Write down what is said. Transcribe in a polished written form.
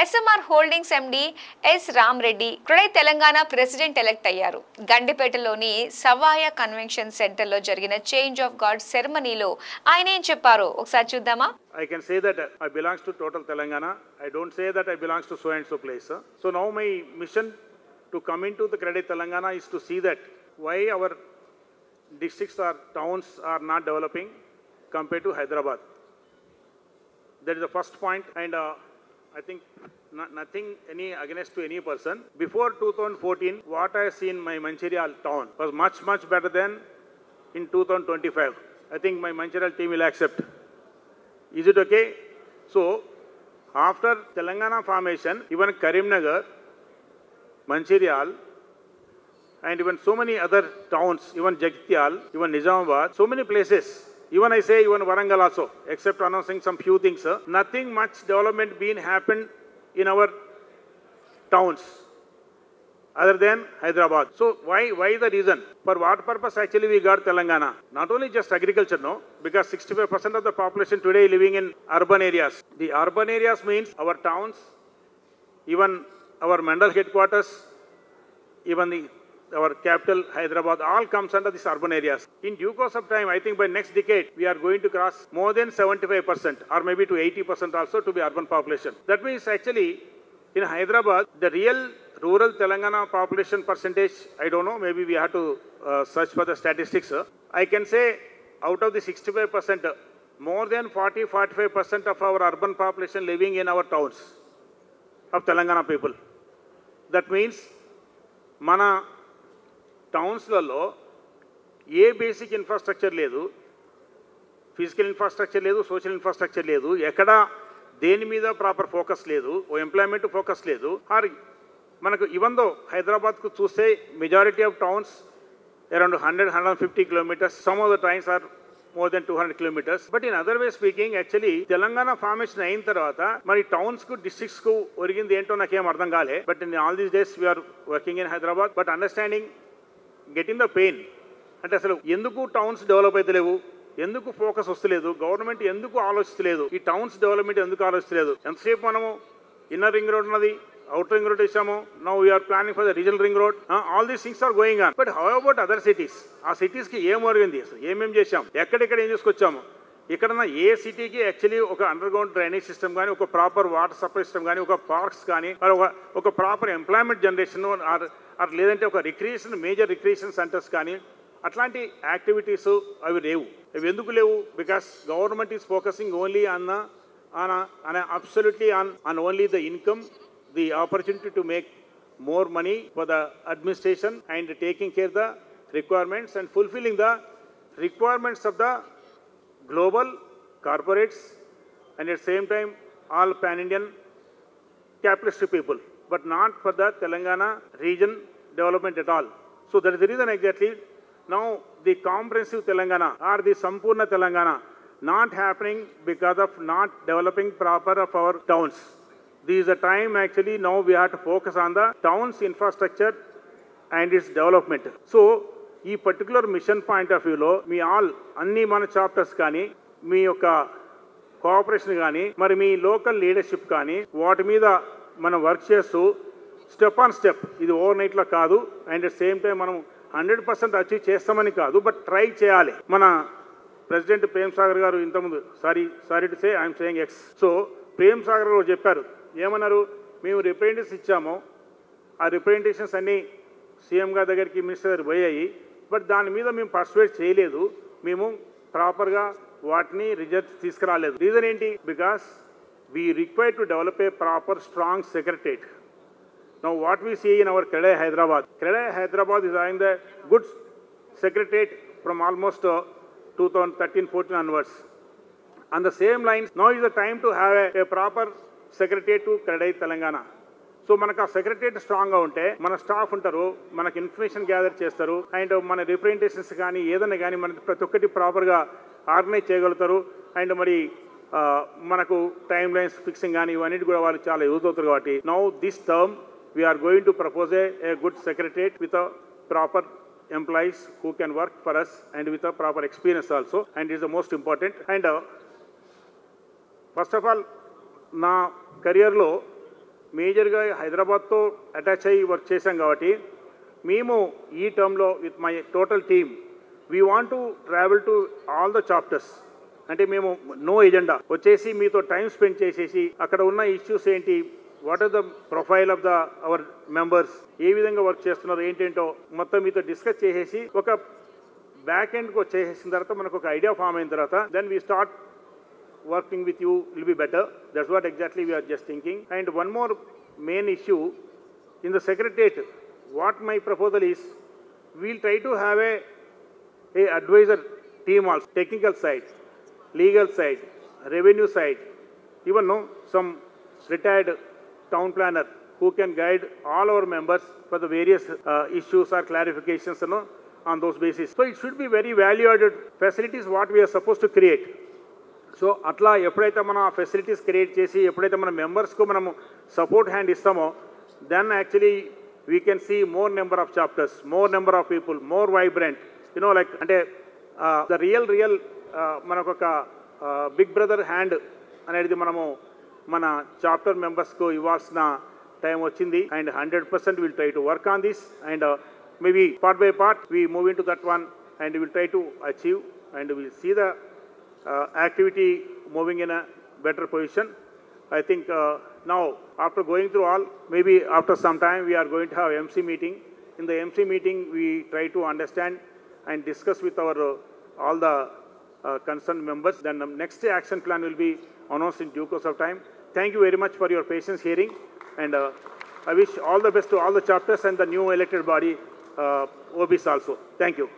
SMR Holdings MD S. Ram Reddy today Telangana president elect అయ్యారు. గండిపేటలోని సవాయ convention centre లో జరిగిన change of gourd సెరమనీలో ఆయన ఏం చెప్పారో ఒకసారి చూద్దామా? I can say that I belongs to total Telangana. I don't say that I belongs to so and so place. So now my mission to come into the Credit Telangana is to see that why our districts or towns are not developing compared to Hyderabad. That is the first point, and I think nothing any against to any person. Before 2014, what I see in my Mancherial town was much better than in 2025. I think my Mancherial team will accept. Is it okay? So, after Telangana formation, even Karimnagar, Mancherial, and even so many other towns, even Jagtial, even Nizamabad, so many places, even I say even Warangal also, except announcing some few things, nothing much development been happened in our towns other than Hyderabad. So why the reason? For what purpose actually we got Telangana? Not only just agriculture, no, because 65% of the population today living in urban areas. The urban areas means our towns, even our mandal headquarters, even our capital Hyderabad, all comes under these urban areas. In due course of time, I think by next decade, we are going to cross more than 75% or maybe to 80% also to be urban population. That means actually in Hyderabad, the real rural Telangana population percentage, I don't know, maybe we have to search for the statistics. I can say out of the 65%, more than 40-45% of our urban population living in our towns of Telangana people. That means mana టౌన్స్లలో ఏ basic infrastructure లేదు, physical infrastructure లేదు, social infrastructure లేదు, ఎక్కడ దేని మీద proper focus లేదు, ఓ ఎంప్లాయ్మెంట్ ఫోకస్ లేదు. ఆర్ మనకు ఈవెన్ దో హైదరాబాద్కు చూస్తే majority of towns around 100-150 kilometres, some of the times are more than 200 kilometers. But in other way speaking, actually, Telangana formation అయిన తర్వాత మరి టౌన్స్కు డిస్ట్రిక్ట్స్కు ఒరిగింది ఏంటో నాకేం అర్థం కాలే. But in all these days we are working in Hyderabad, but understanding getting the pain. అంటే అసలు ఎందుకు టౌన్స్ డెవలప్ అవుతలేవు, ఎందుకు ఫోకస్ వస్తలేదు, గవర్నమెంట్ ఎందుకు ఆలోచిస్తలేదు, ఈ టౌన్స్ డెవలప్మెంట్ ఎందుకు ఆలోచిస్తలేదు. ఎంతసేపు మనము ఇన్నర్ రింగ్ రోడ్ ఉన్నది, outer ring road ఇచ్చాము, now we are planning for the regional ring road, all these things are going on. But how about other cities? ఆ సిటీస్కి ఏం ఒరిగింది, ఏమేం చేశాం, ఎక్కడెక్కడ ఏం చేసుకొచ్చాము? ఇక్కడన్నా ఏ సిటీకి యాక్చువల్లీ ఒక అండర్ గ్రౌండ్ డ్రైనేజ్ సిస్టమ్ కానీ, ఒక ప్రాపర్ వాటర్ సప్లై సిస్టమ్ కానీ, ఒక పార్క్స్ కానీ, ఒక ప్రాపర్ ఎంప్లాయ్మెంట్ జనరేషన్ ఆర్ లేదంటే ఒక రిక్రియేషన్, మేజర్ రిక్రియేషన్ సెంటర్స్ కానీ, అట్లాంటి యాక్టివిటీస్ అవి లేవు. అవి ఎందుకు లేవు? Because government is focusing only on absolutely on only the income, the opportunity to make more money for the administration and taking care of the requirements and fulfilling the requirements of the global corporates and at the same time all pan-Indian capitalist people, but not for the Telangana region development at all. So that is the reason exactly now the comprehensive Telangana or the Sampurna Telangana not happening because of not developing proper of our towns. This is the time actually now we have to focus on the town's infrastructure and its development. So, ఈ particular machine point of వ్యూలో me all అన్ని మన chapters కానీ, మీ యొక్క cooperation కానీ, మరి మీ local leadership కానీ, వాటి మీద మనం వర్క్ చేస్తూ స్టెప్ ఆన్ స్టెప్, ఇది ఓవర్ నైట్లో కాదు, అండ్ అట్ సేమ్ టైం మనం 100% అచీవ్ చేస్తామని కాదు, బట్ ట్రై చేయాలి. మన ప్రెసిడెంట్ ప్రేమ్ సాగర్ గారు ఇంతకుముందు sorry to say I'm saying X. So Prem Sagar గారు చెప్పారు, ఏమన్నారు, మేము రిప్రజెంటేషన్స్ ఇచ్చాము, ఆ రిప్రజెంటేషన్స్ అన్నీ సీఎం గారి దగ్గరికి, మినిస్టర్ దగ్గర పోయాయి, బట్ దాని మీద మేము పర్సువేట్ చేయలేదు, మేము ప్రాపర్గా వాటిని రిజల్ట్స్ తీసుకురాలేదు. రీజన్ ఏంటి? Because we require to develop a proper strong secretariat. Now what we see in our CREDAI Hyderabad is having the good secretariat from almost 2013-14 onwards. On the same lines, now is the time to have a proper secretariat to CREDAI Telangana. So మనకు ఆ secretariat స్ట్రాంగ్గా ఉంటే మన staff ఉంటారు, మనకు information gather చేస్తారు, and మన representations కానీ ఏదైనా కానీ మన ప్రతి ఒక్కటి ప్రాపర్గా ఆర్గనైజ్ చేయగలుగుతారు. అండ్ మరి మనకు టైమ్ లైన్స్ ఫిక్సింగ్ కానీ ఇవన్నిటి కూడా వాళ్ళు చాలా యూజ్ అవుతారు. కాబట్టి now this term we are going to propose a good secretariat with a proper employees who can work for us and with a proper experience also, and it is the most important. And first of all, నా కెరియర్లో మేజర్గా హైదరాబాద్తో attach అయ్యి work చేశాం కాబట్టి మేము ఈ టర్మ్లో with my total team we want to travel to all the chapters. అంటే మేము నో ఎజెండా వచ్చేసి మీతో టైం స్పెండ్ చేసేసి అక్కడ ఉన్న ఇష్యూస్ ఏంటి, what are the profile of the our members, ఏ విధంగా వర్క్ చేస్తున్నారు ఏంటేంటో మొత్తం మీతో డిస్కస్ చేసేసి ఒక బ్యాక్ ఎండ్కి వచ్చేసిన తర్వాత మనకు ఒక ఐడియా ఫామ్ అయిన తర్వాత then we start working with you will be better. That's what exactly we are just thinking. And one more main issue in the secretariat, what my proposal is we'll try to have a advisor team also, technical side, legal side, revenue side, even some retired town planner who can guide all our members for the various issues or clarifications on those basis. So it should be very value added facilities what we are supposed to create. So అట్లా ఎప్పుడైతే మనం ఆ facilities create చేసి ఎప్పుడైతే మన మెంబర్స్కు మనము support hand ఇస్తామో then actually we can see more number of chapters, more number of people, more vibrant, like అంటే ద రియల్ మనకొక బిగ్ బ్రదర్ హ్యాండ్ అనేది మనము మన చాప్టర్ మెంబర్స్కు ఇవ్వాల్సిన టైం వచ్చింది. And 100% will try to work on this and maybe part by part we move in to that one and will try to achieve and will see the activity moving in a better position. I think now after going through all, maybe after some time we are going to have MC meeting. In the MC meeting we try to understand and discuss with our all the concerned members. Then the next action plan will be announced in due course of time. Thank you very much for your patience hearing and I wish all the best to all the chapters and the new elected body OBs also. Thank you.